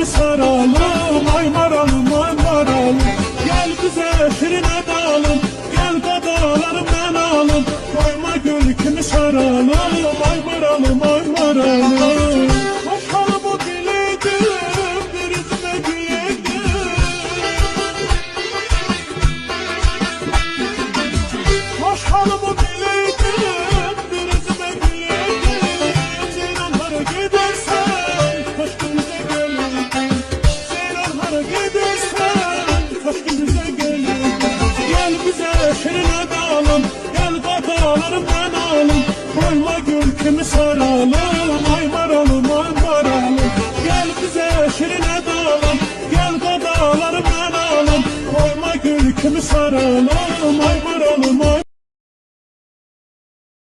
kimi saralım, ay maralım, ay maralım. Gel bize şirine dalım, gel dadalarım ben alım. Koyma gül kimi saralım, ay maralım, ay maralım. Hoşhalı bu bileydim, bir üzüme güleydim. Hoşhalı bu bileydim, bir üzüme güleydim. Ceylanlara gidersen, koşkumuza gelirdim. Ceylanlara gidersen, koşkumuza gelirdim. Gel bize şirine dalım, gel dadalarım ben alım. Koyma gül kimi saralım, ay maralım, ay maralım. Gel bize şirine dalım, gel dadalarım ben alım. Koyma gül kimi saralım, ay maralım.